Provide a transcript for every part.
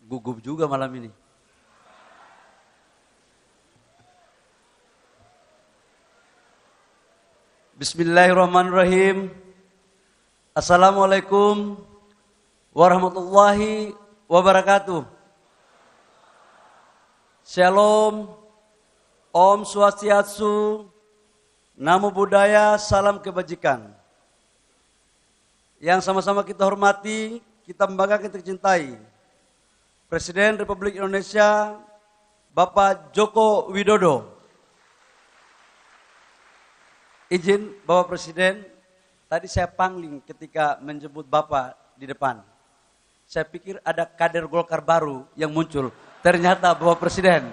Gugup juga malam ini. Bismillahirrahmanirrahim. Assalamualaikum warahmatullahi wabarakatuh. Shalom, Om Swastiastu, Namo Buddhaya, salam kebajikan. Yang sama-sama kita hormati, kita membanggakan, kita cintai Presiden Republik Indonesia Bapak Joko Widodo. Izin Bapak Presiden, tadi saya pangling ketika menyebut Bapak di depan. Saya pikir ada kader Golkar baru yang muncul. Ternyata Bapak Presiden,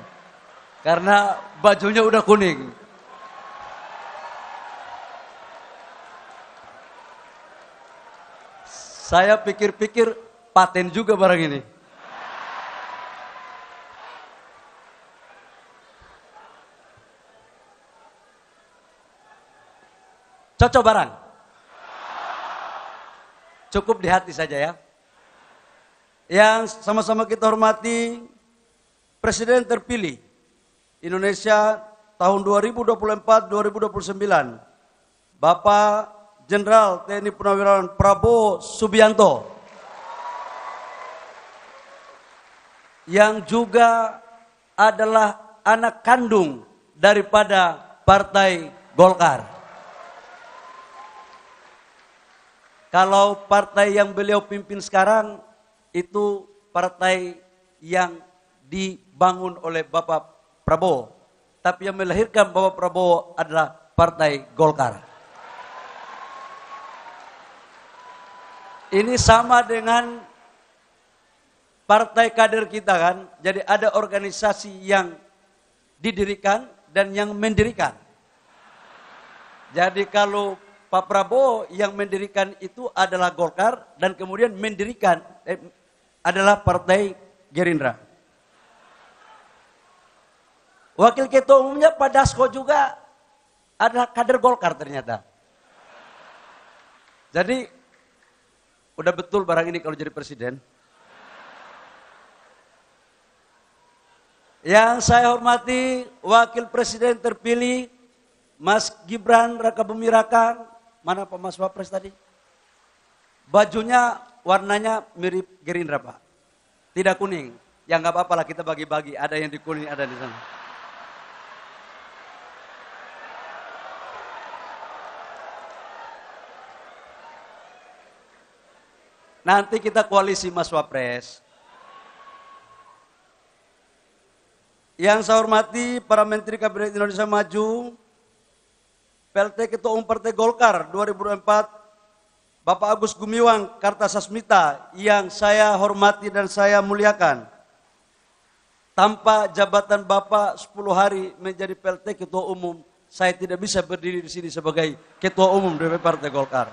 karena bajunya udah kuning. Saya pikir-pikir paten juga barang ini. Cocok barang? Cukup di hati saja ya. Yang sama-sama kita hormati Presiden terpilih Indonesia tahun 2024-2029 Bapak Jenderal TNI Purnawirawan Prabowo Subianto, yang juga adalah anak kandung daripada Partai Golkar. Kalau partai yang beliau pimpin sekarang itu partai yang dibangun oleh Bapak Prabowo, tapi yang melahirkan Bapak Prabowo adalah Partai Golkar. Ini sama dengan partai kader kita kan, jadi ada organisasi yang didirikan dan yang mendirikan. Jadi kalau Pak Prabowo yang mendirikan itu adalah Golkar dan kemudian mendirikan adalah Partai Gerindra. Wakil Ketua Umumnya Pak Dasko juga adalah kader Golkar ternyata. Jadi udah betul barang ini kalau jadi presiden. Yang saya hormati Wakil Presiden terpilih Mas Gibran Rakabuming Raka. Mana Pak Mas Wapres tadi? Bajunya warnanya mirip Gerindra Pak. Tidak kuning. Ya nggak apa-apa lah, kita bagi-bagi. Ada yang di kuning, ada di sana. Nanti kita koalisi Mas Wapres. Yang saya hormati para Menteri Kabinet Indonesia Maju, PLT Ketua Umum Partai Golkar 2024, Bapak Agus Gumiwang Kartasasmita, yang saya hormati dan saya muliakan. Tanpa jabatan Bapak 10 hari menjadi PLT Ketua Umum, saya tidak bisa berdiri di sini sebagai Ketua Umum DPP Partai Golkar.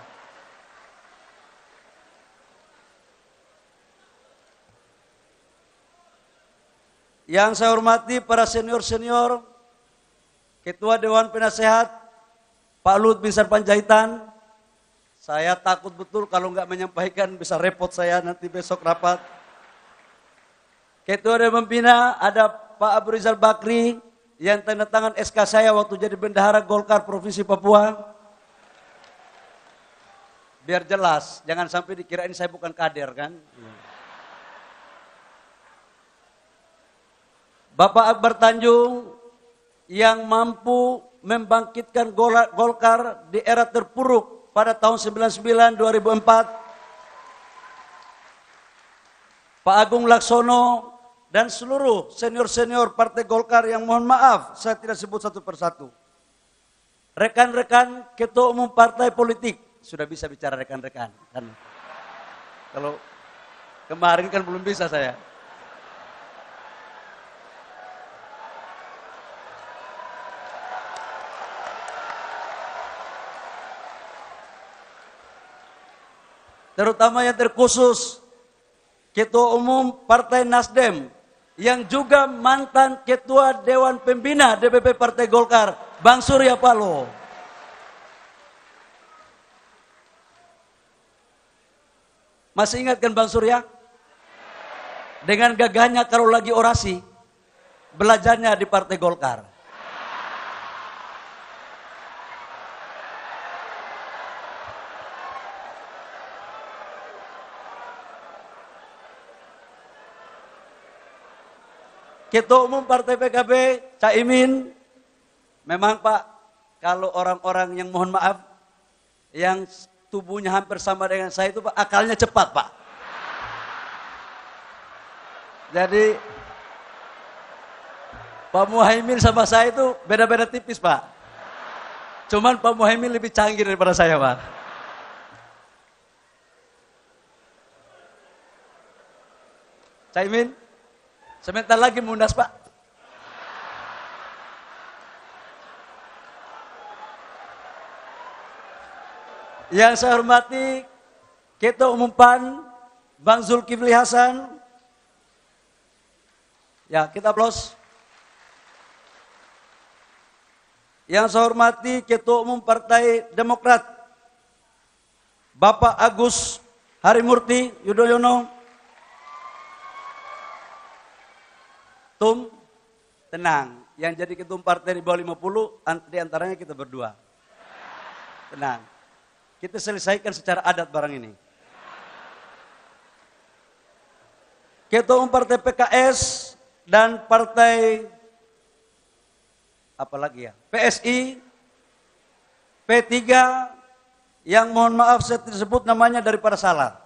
Yang saya hormati para senior-senior, Ketua Dewan Penasehat, Pak Luhut Binsar Panjaitan. Saya takut betul kalau nggak menyampaikan bisa repot saya nanti besok rapat. Ketua Dewan Pembina ada Pak Abu Rizal Bakri yang tanda tangan SK saya waktu jadi bendahara Golkar Provinsi Papua. Biar jelas, jangan sampai dikirain saya bukan kader kan. Bapak Akbar Tanjung yang mampu membangkitkan Golkar di era terpuruk pada tahun 99-2004. Pak Agung Laksono dan seluruh senior-senior Partai Golkar yang mohon maaf saya tidak sebut satu persatu. Rekan-rekan Ketua Umum Partai Politik, sudah bisa bicara rekan-rekan kan? Kalau kemarin kan belum bisa saya. Terutama yang terkhusus Ketua Umum Partai Nasdem yang juga mantan Ketua Dewan Pembina DPP Partai Golkar, Bang Surya Paloh. Masih ingat kan Bang Surya? Dengan gagahnya kalau lagi orasi, belajarnya di Partai Golkar. Ketua Umum Partai PKB, Caimin, memang Pak, kalau orang-orang yang mohon maaf, yang tubuhnya hampir sama dengan saya itu Pak, akalnya cepat Pak. Jadi, Pak Muhaimin sama saya itu beda-beda tipis Pak. Cuman Pak Muhaimin lebih canggih daripada saya Pak. Caimin, sebentar lagi munas Pak. Yang saya hormati Ketua Umum PAN, Bang Zulkifli Hasan. Ya, kita aplaus. Yang saya hormati Ketua Umum Partai Demokrat, Bapak Agus Harimurti Yudhoyono. Tum, tenang. Yang jadi ketua umum partai di bawah 50, di antaranya kita berdua. Tenang. Kita selesaikan secara adat barang ini. Ketua umum partai PKS dan partai apa lagi ya? PSI, P3, yang mohon maaf saya tersebut namanya daripada salah.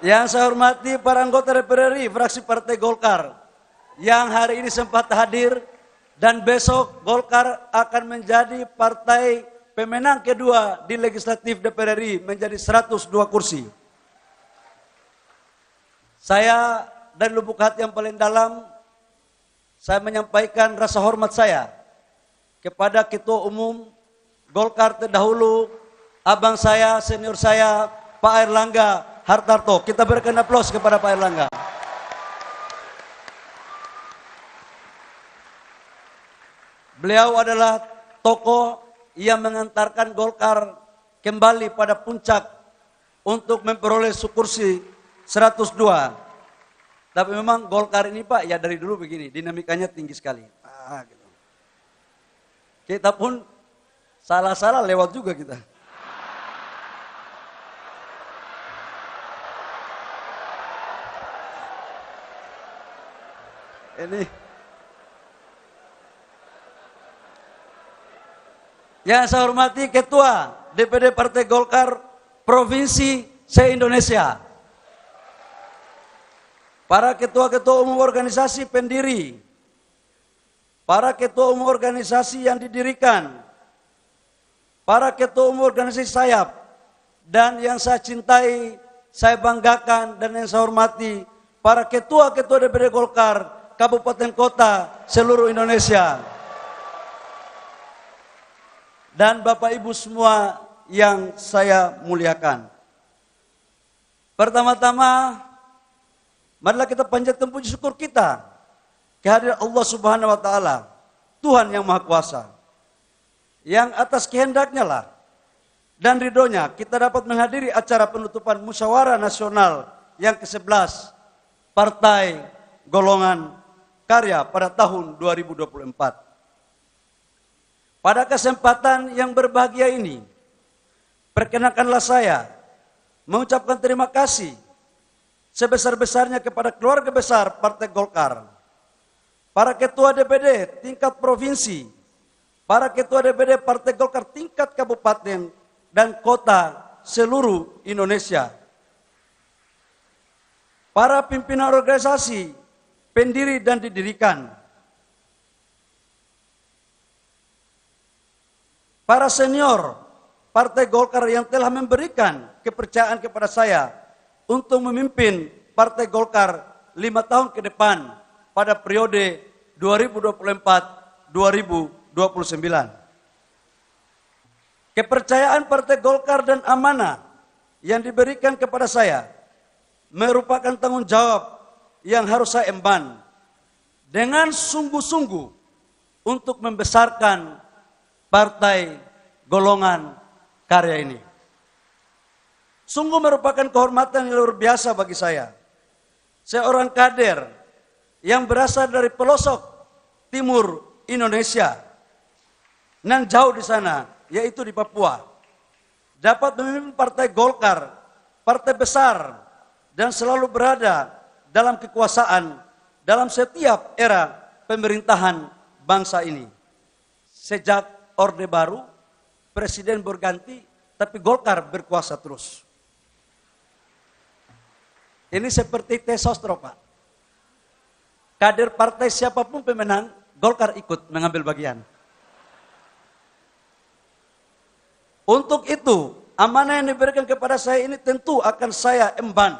Yang saya hormati para anggota DPR RI fraksi Partai Golkar yang hari ini sempat hadir dan besok Golkar akan menjadi partai pemenang kedua di legislatif DPR RI menjadi 102 kursi. Saya dari lubuk hati yang paling dalam saya menyampaikan rasa hormat saya kepada Ketua Umum Golkar terdahulu, abang saya, senior saya, Pak Airlangga Hartarto. Kita berikan aplaus kepada Pak Airlangga. Beliau adalah tokoh yang mengantarkan Golkar kembali pada puncak untuk memperoleh kursi 102. Tapi memang Golkar ini Pak, ya dari dulu begini, dinamikanya tinggi sekali. Gitu. Kita pun salah-salah lewat juga kita. Ini yang saya hormati Ketua DPD Partai Golkar Provinsi se-Indonesia, para ketua-ketua umum organisasi pendiri, para ketua umum organisasi yang didirikan, para ketua umum organisasi sayap, dan yang saya cintai, saya banggakan, dan yang saya hormati para ketua-ketua DPD Golkar kabupaten kota seluruh Indonesia. Dan Bapak Ibu semua yang saya muliakan. Pertama-tama, marilah kita panjatkan puji syukur kita kehadiran Allah Subhanahu wa taala, Tuhan yang Maha Kuasa. Yang atas kehendaknya lah dan ridhonya kita dapat menghadiri acara penutupan Musyawarah Nasional yang ke-11 Partai Golongan Karya pada tahun 2024. Pada kesempatan yang berbahagia ini, perkenankanlah saya mengucapkan terima kasih sebesar-besarnya kepada keluarga besar Partai Golkar, para ketua DPD tingkat provinsi, para ketua DPD Partai Golkar tingkat kabupaten dan kota seluruh Indonesia, para pimpinan organisasi pendiri dan didirikan, para senior Partai Golkar yang telah memberikan kepercayaan kepada saya untuk memimpin Partai Golkar 5 tahun ke depan pada periode 2024-2029. Kepercayaan Partai Golkar dan amanah yang diberikan kepada saya merupakan tanggung jawab yang harus saya emban dengan sungguh-sungguh untuk membesarkan Partai Golongan Karya ini. Sungguh merupakan kehormatan yang luar biasa bagi saya. Seorang kader yang berasal dari pelosok timur Indonesia, nan jauh di sana, yaitu di Papua, dapat memimpin Partai Golkar, partai besar, dan selalu berada dalam kekuasaan dalam setiap era pemerintahan bangsa ini. Sejak Orde Baru, presiden berganti, tapi Golkar berkuasa terus. Ini seperti tes sostro, Pak. Kader partai siapapun pemenang, Golkar ikut mengambil bagian. Untuk itu, amanah yang diberikan kepada saya ini tentu akan saya emban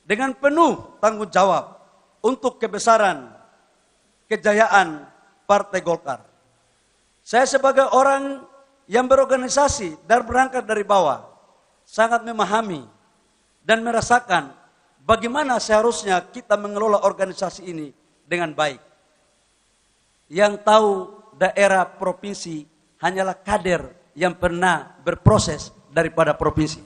dengan penuh tanggung jawab untuk kebesaran, kejayaan Partai Golkar. Saya sebagai orang yang berorganisasi dan berangkat dari bawah, sangat memahami dan merasakan bagaimana seharusnya kita mengelola organisasi ini dengan baik. Yang tahu daerah provinsi hanyalah kader yang pernah berproses daripada provinsi.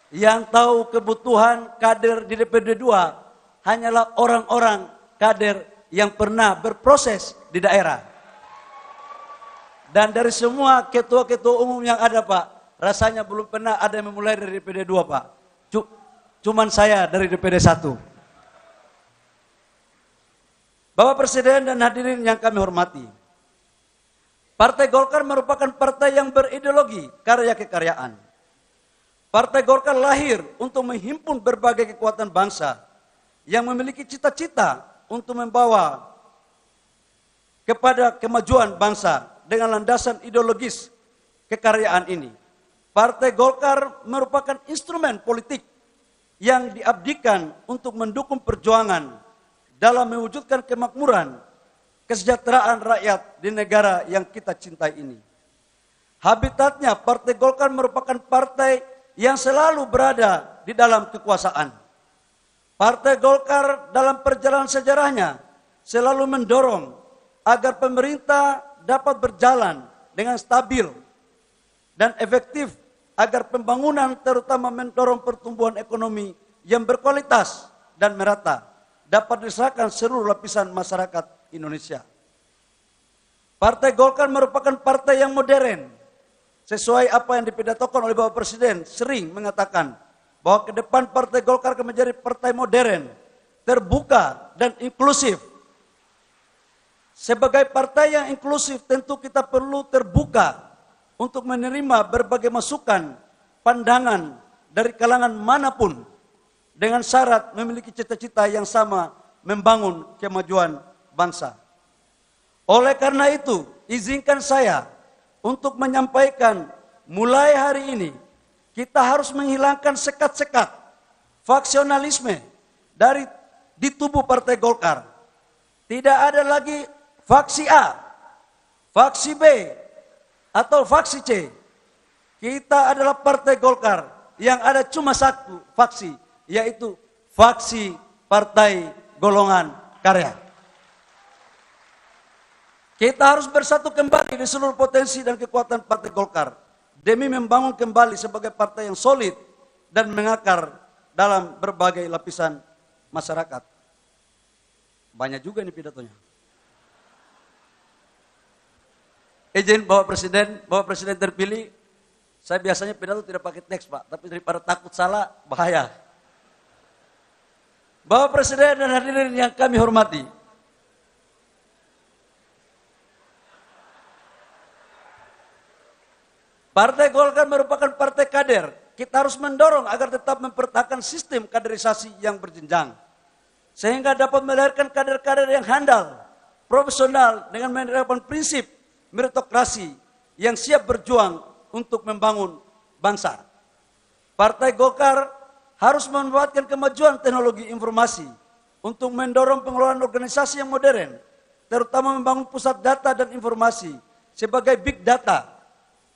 Yang tahu kebutuhan kader di DPD 2 hanyalah orang-orang kader yang pernah berproses di daerah. Dan dari semua ketua-ketua umum yang ada, Pak, rasanya belum pernah ada yang memulai dari DPD 2, Pak. Cuman saya dari DPD 1. Bapak Presiden dan hadirin yang kami hormati, Partai Golkar merupakan partai yang berideologi karya kekaryaan. Partai Golkar lahir untuk menghimpun berbagai kekuatan bangsa yang memiliki cita-cita untuk membawa kepada kemajuan bangsa dengan landasan ideologis kekaryaan ini. Partai Golkar merupakan instrumen politik yang diabdikan untuk mendukung perjuangan dalam mewujudkan kemakmuran, kesejahteraan rakyat di negara yang kita cintai ini. Habitatnya Partai Golkar merupakan partai yang selalu berada di dalam kekuasaan. Partai Golkar dalam perjalanan sejarahnya selalu mendorong agar pemerintah dapat berjalan dengan stabil dan efektif agar pembangunan terutama mendorong pertumbuhan ekonomi yang berkualitas dan merata dapat dirasakan seluruh lapisan masyarakat Indonesia. Partai Golkar merupakan partai yang modern. Sesuai apa yang dipidatokan oleh Bapak Presiden sering mengatakan bahwa ke depan Partai Golkar akan menjadi partai modern, terbuka dan inklusif. Sebagai partai yang inklusif tentu kita perlu terbuka untuk menerima berbagai masukan, pandangan dari kalangan manapun dengan syarat memiliki cita-cita yang sama membangun kemajuan bangsa. Oleh karena itu, izinkan saya untuk menyampaikan mulai hari ini kita harus menghilangkan sekat-sekat faksionalisme di tubuh Partai Golkar. Tidak ada lagi faksi A, faksi B, atau faksi C. Kita adalah Partai Golkar yang ada cuma satu faksi, yaitu faksi Partai Golongan Karya. Kita harus bersatu kembali di seluruh potensi dan kekuatan Partai Golkar demi membangun kembali sebagai partai yang solid dan mengakar dalam berbagai lapisan masyarakat. Banyak juga ini pidatonya. Izin Bapak Presiden terpilih, saya biasanya pidato tidak pakai teks, Pak, tapi daripada takut salah, bahaya. Bapak Presiden dan hadirin yang kami hormati, Partai Golkar merupakan partai kader. Kita harus mendorong agar tetap mempertahankan sistem kaderisasi yang berjenjang, sehingga dapat melahirkan kader-kader yang handal, profesional, dengan menerapkan prinsip meritokrasi yang siap berjuang untuk membangun bangsa. Partai Golkar harus memanfaatkan kemajuan teknologi informasi untuk mendorong pengelolaan organisasi yang modern, terutama membangun pusat data dan informasi sebagai big data.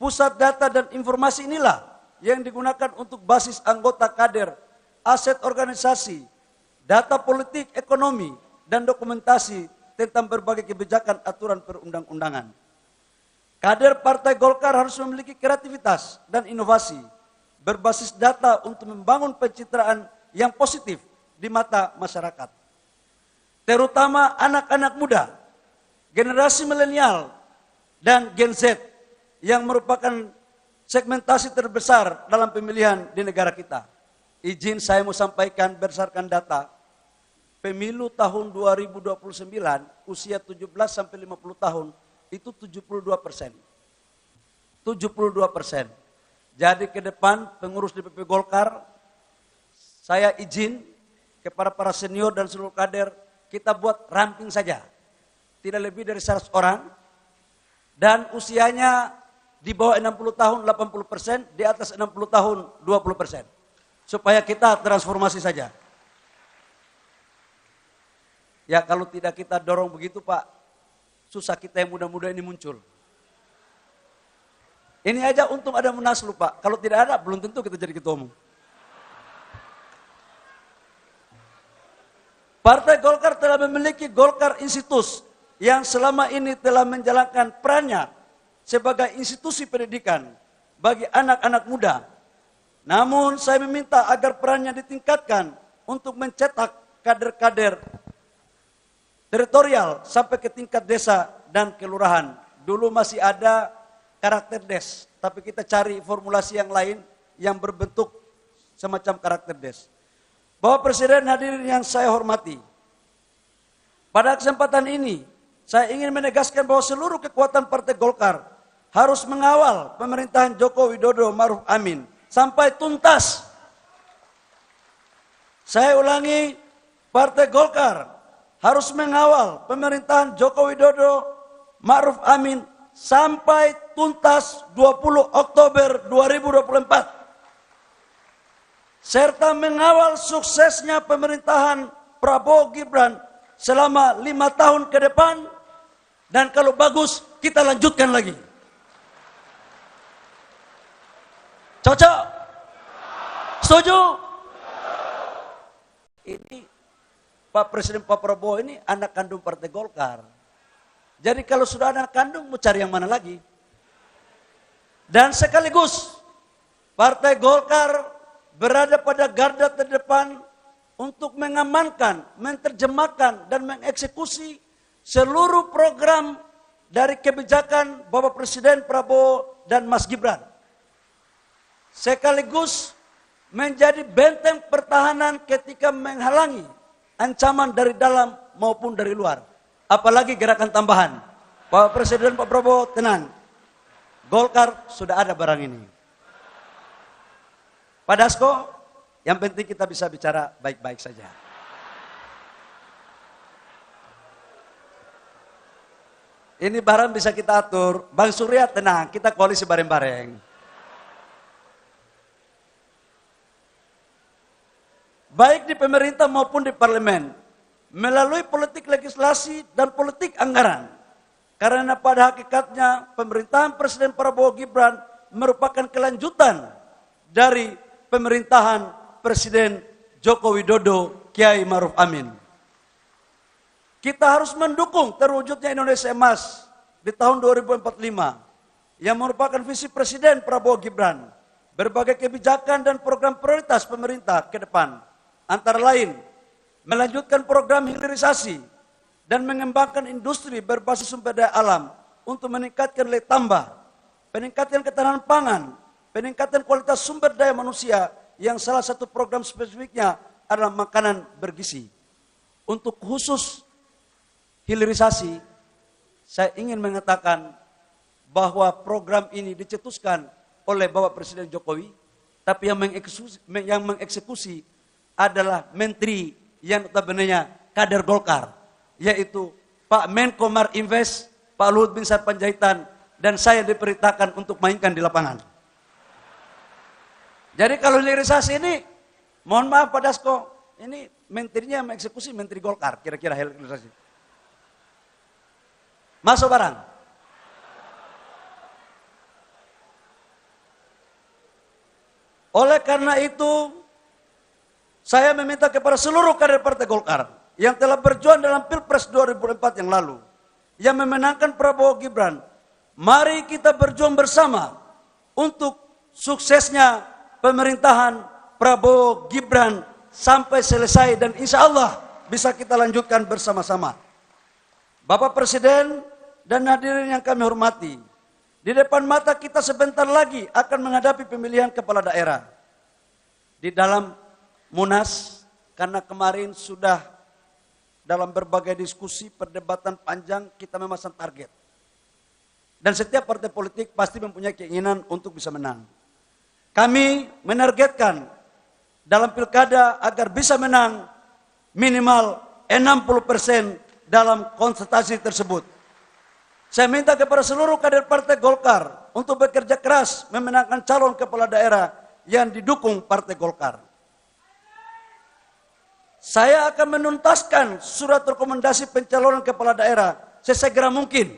Pusat data dan informasi inilah yang digunakan untuk basis anggota kader, aset organisasi, data politik, ekonomi, dan dokumentasi tentang berbagai kebijakan aturan perundang-undangan. Kader Partai Golkar harus memiliki kreativitas dan inovasi berbasis data untuk membangun pencitraan yang positif di mata masyarakat. Terutama anak-anak muda, generasi milenial dan Gen Z yang merupakan segmentasi terbesar dalam pemilihan di negara kita. Izin saya mau sampaikan berdasarkan data, pemilu tahun 2029 usia 17 sampai 50 tahun itu 72%. 72%. Jadi ke depan pengurus DPP Golkar, saya izin kepada para senior dan seluruh kader, kita buat ramping saja. Tidak lebih dari 100 orang. Dan usianya di bawah 60 tahun 80%, di atas 60 tahun 20%. Supaya kita transformasi saja. Ya kalau tidak kita dorong begitu Pak, susah kita yang muda-muda ini muncul. Ini aja untung ada Munaslup Pak. Kalau tidak ada belum tentu kita jadi ketua umum. Partai Golkar telah memiliki Golkar Institute yang selama ini telah menjalankan perannya sebagai institusi pendidikan bagi anak-anak muda. Namun saya meminta agar perannya ditingkatkan untuk mencetak kader-kader teritorial sampai ke tingkat desa dan kelurahan. Dulu masih ada karakter des, tapi kita cari formulasi yang lain yang berbentuk semacam karakter des. Bapak Presiden, hadirin yang saya hormati, pada kesempatan ini saya ingin menegaskan bahwa seluruh kekuatan Partai Golkar harus mengawal pemerintahan Joko Widodo Ma'ruf Amin sampai tuntas. Saya ulangi, Partai Golkar harus mengawal pemerintahan Joko Widodo Ma'ruf Amin sampai tuntas 20 Oktober 2024. Serta mengawal suksesnya pemerintahan Prabowo Gibran selama 5 tahun ke depan. Dan kalau bagus, kita lanjutkan lagi. Cocok? Setuju? Ini Pak Presiden Pak Prabowo ini anak kandung Partai Golkar. Jadi kalau sudah anak kandung, mau cari yang mana lagi? Dan sekaligus, Partai Golkar berada pada garda terdepan untuk mengamankan, menerjemahkan, dan mengeksekusi seluruh program dari kebijakan Bapak Presiden Prabowo dan Mas Gibran. Sekaligus menjadi benteng pertahanan ketika menghalangi ancaman dari dalam maupun dari luar. Apalagi gerakan tambahan. Pak Presiden Pak Prabowo tenang. Golkar sudah ada barang ini. Pak Dasko, yang penting kita bisa bicara baik-baik saja. Ini barang bisa kita atur. Bang Surya tenang, kita koalisi bareng-bareng. Baik di pemerintah maupun di parlemen, melalui politik legislasi dan politik anggaran. Karena pada hakikatnya pemerintahan Presiden Prabowo Gibran merupakan kelanjutan dari pemerintahan Presiden Joko Widodo Kiai Ma'ruf Amin. Kita harus mendukung terwujudnya Indonesia Emas di tahun 2045 yang merupakan visi Presiden Prabowo Gibran. Berbagai kebijakan dan program prioritas pemerintah ke depan. Antara lain, melanjutkan program hilirisasi dan mengembangkan industri berbasis sumber daya alam untuk meningkatkan nilai tambah, peningkatan ketahanan pangan, peningkatan kualitas sumber daya manusia yang salah satu program spesifiknya adalah makanan bergizi. Untuk khusus hilirisasi, saya ingin mengatakan bahwa program ini dicetuskan oleh Bapak Presiden Jokowi, tapi yang mengeksekusi adalah menteri yang notabene kader Golkar, yaitu Pak Menko Marinvest, Pak Luhut Binsar Panjaitan, dan saya diperintahkan untuk mainkan di lapangan. Jadi kalau hilirisasi ini, mohon maaf Pak Dasko, ini menterinya mengeksekusi menteri Golkar, kira-kira hilirisasi. Masuk barang. Oleh karena itu, saya meminta kepada seluruh kader Partai Golkar yang telah berjuang dalam Pilpres 2004 yang lalu, yang memenangkan Prabowo Gibran, Mari kita berjuang bersama untuk suksesnya pemerintahan Prabowo Gibran sampai selesai dan insya Allah bisa kita lanjutkan bersama-sama. Bapak Presiden dan hadirin yang kami hormati, di depan mata kita sebentar lagi akan menghadapi pemilihan kepala daerah. Di dalam Munas, karena kemarin sudah dalam berbagai diskusi, perdebatan panjang, kita memasang target. Dan setiap partai politik pasti mempunyai keinginan untuk bisa menang. Kami menargetkan dalam pilkada agar bisa menang minimal 60% dalam konsultasi tersebut. Saya minta kepada seluruh kader partai Golkar untuk bekerja keras memenangkan calon kepala daerah yang didukung partai Golkar. Saya akan menuntaskan surat rekomendasi pencalonan kepala daerah sesegera mungkin.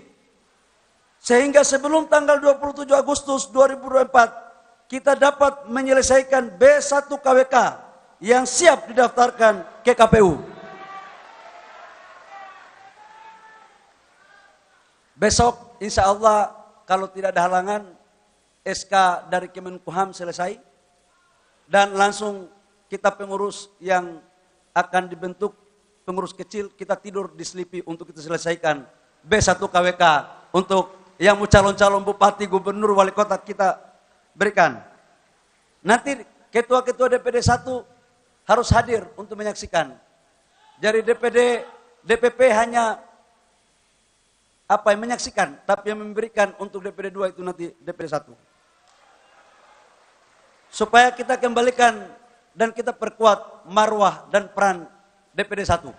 Sehingga sebelum tanggal 27 Agustus 2024, kita dapat menyelesaikan B1 KWK yang siap didaftarkan ke KPU. Besok insya Allah kalau tidak ada halangan, SK dari Kemenkumham selesai. Dan langsung kita pengurus yang akan dibentuk, pengurus kecil, kita tidur di Selipi untuk kita selesaikan B1 KWK untuk yang mau calon-calon bupati, gubernur, wali kota kita berikan. Nanti ketua-ketua DPD 1 harus hadir untuk menyaksikan. Dari DPP hanya menyaksikan, tapi yang memberikan untuk DPD 2 itu nanti DPD 1. Supaya kita kembalikan dan kita perkuat marwah dan peran DPD 1.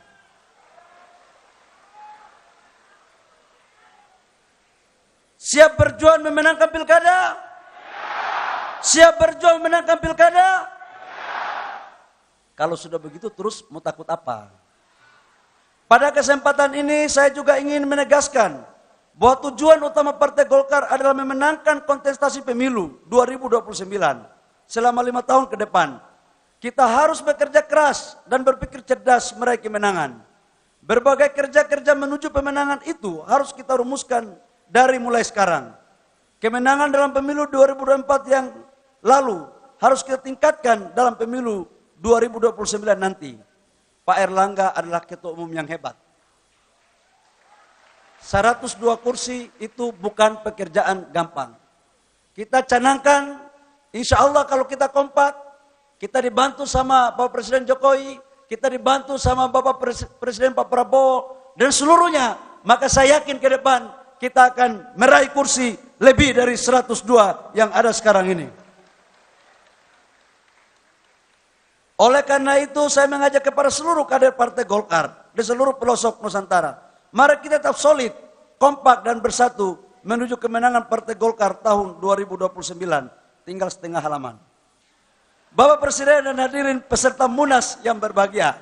Siap berjuang memenangkan pilkada? Siap berjuang memenangkan pilkada? Kalau sudah begitu terus mau takut apa? Pada kesempatan ini saya juga ingin menegaskan bahwa tujuan utama Partai Golkar adalah memenangkan kontestasi pemilu 2029 selama 5 tahun ke depan. Kita harus bekerja keras dan berpikir cerdas meraih kemenangan. Berbagai kerja-kerja menuju pemenangan itu harus kita rumuskan dari mulai sekarang. Kemenangan dalam pemilu 2024 yang lalu harus kita tingkatkan dalam pemilu 2029 nanti. Pak Erlangga adalah ketua umum yang hebat. 102 kursi itu bukan pekerjaan gampang. Kita canangkan, insya Allah kalau kita kompak, kita dibantu sama Bapak Presiden Jokowi, kita dibantu sama Bapak Presiden Pak Prabowo, dan seluruhnya, maka saya yakin ke depan kita akan meraih kursi lebih dari 102 yang ada sekarang ini. Oleh karena itu saya mengajak kepada seluruh kader Partai Golkar di seluruh pelosok Nusantara, mari kita tetap solid, kompak dan bersatu menuju kemenangan Partai Golkar tahun 2029. Tinggal setengah halaman. Bapak Presiden dan hadirin peserta Munas yang berbahagia.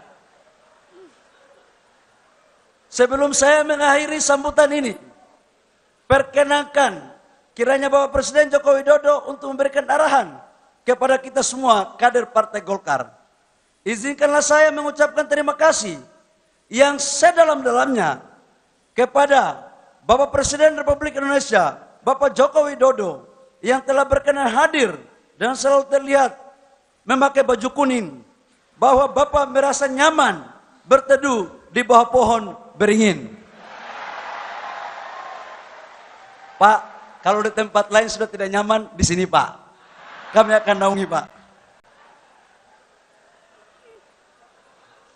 Sebelum saya mengakhiri sambutan ini, perkenankan kiranya Bapak Presiden Joko Widodo untuk memberikan arahan kepada kita semua kader Partai Golkar. Izinkanlah saya mengucapkan terima kasih yang sedalam-dalamnya kepada Bapak Presiden Republik Indonesia, Bapak Joko Widodo, yang telah berkenan hadir dan selalu terlihat memakai baju kuning, bahwa Bapak merasa nyaman berteduh di bawah pohon beringin. Pak, kalau di tempat lain sudah tidak nyaman, di sini Pak. Kami akan naungi Pak.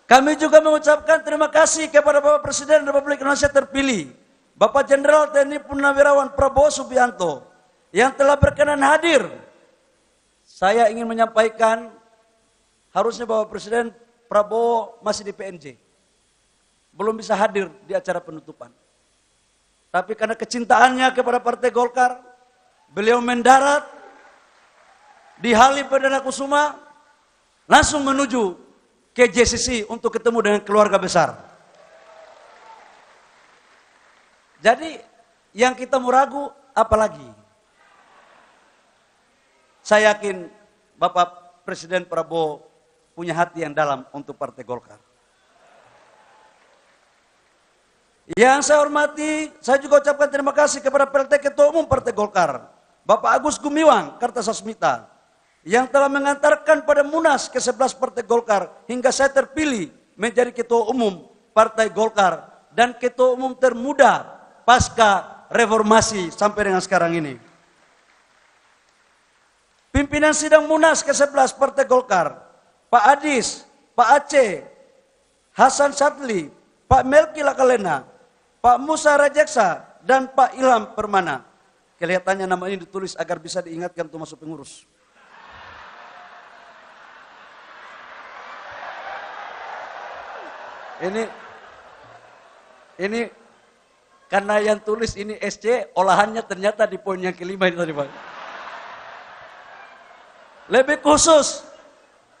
Kami juga mengucapkan terima kasih kepada Bapak Presiden Republik Indonesia terpilih, Bapak Jenderal TNI Purnawirawan Prabowo Subianto, yang telah berkenan hadir. Saya ingin menyampaikan, harusnya Bapak Presiden Prabowo masih di PNJ. Belum bisa hadir di acara penutupan. Tapi karena kecintaannya kepada Partai Golkar, beliau mendarat di Halim Perdana Kusuma, langsung menuju ke JCC untuk ketemu dengan keluarga besar. Jadi yang kita mau ragu apalagi? Saya yakin Bapak Presiden Prabowo punya hati yang dalam untuk Partai Golkar. Yang saya hormati, saya juga ucapkan terima kasih kepada PLT Ketua Umum Partai Golkar, Bapak Agus Gumiwang Kartasasmita, yang telah mengantarkan pada Munas ke-11 Partai Golkar hingga saya terpilih menjadi Ketua Umum Partai Golkar dan Ketua Umum termuda pasca reformasi sampai dengan sekarang ini. Pimpinan sidang Munas ke-11 Partai Golkar, Pak Adis, Pak Aceh, Hasan Sadli, Pak Melki Lakalena, Pak Musa Rajeksa, dan Pak Ilham Permana. Kelihatannya nama ini ditulis agar bisa diingatkan untuk masuk pengurus. Ini karena yang tulis ini SC, olahannya ternyata di poin yang kelima ini tadi Pak. Lebih khusus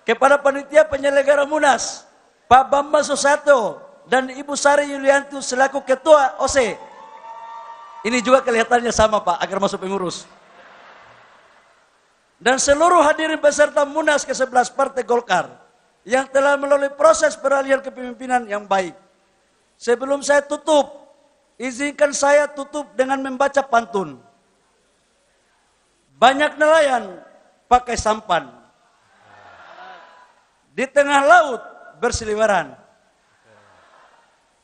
kepada panitia penyelenggara Munas, Pak Bambang Susato dan Ibu Sari Yulianti selaku Ketua OC. Ini juga kelihatannya sama Pak, agar masuk pengurus. Dan seluruh hadirin beserta Munas ke-11 Partai Golkar yang telah melalui proses peralihan kepemimpinan yang baik. Sebelum saya tutup, izinkan saya tutup dengan membaca pantun. Banyak nelayan pakai sampan, di tengah laut berseliweran.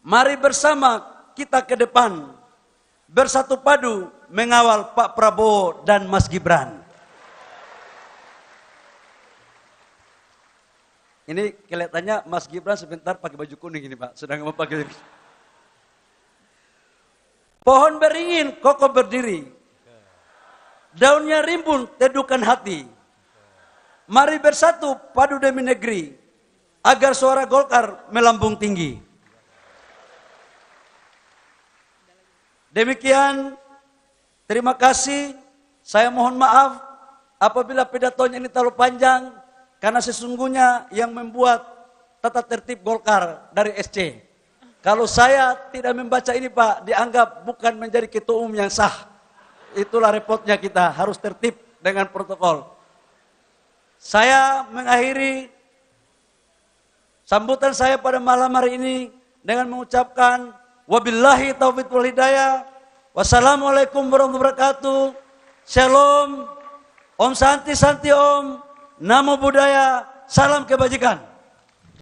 Mari bersama kita ke depan, bersatu padu mengawal Pak Prabowo dan Mas Gibran. Ini kelihatannya Mas Gibran sebentar pakai baju kuning ini Pak, sedang mau pakai. Pohon beringin, kokoh berdiri. Daunnya rimbun, teduhkan hati. Mari bersatu padu demi negeri, agar suara Golkar melambung tinggi. Demikian, terima kasih. Saya mohon maaf apabila pidatonya ini terlalu panjang, karena sesungguhnya yang membuat tata tertib Golkar dari SC. Kalau saya tidak membaca ini Pak, dianggap bukan menjadi ketua umum yang sah. Itulah repotnya kita, harus tertib dengan protokol. Saya mengakhiri sambutan saya pada malam hari ini dengan mengucapkan wabillahi taufiq wal hidayah. Wassalamualaikum warahmatullahi wabarakatuh. Shalom. Om Santi Santi Om. Namo Buddhaya. Salam kebajikan.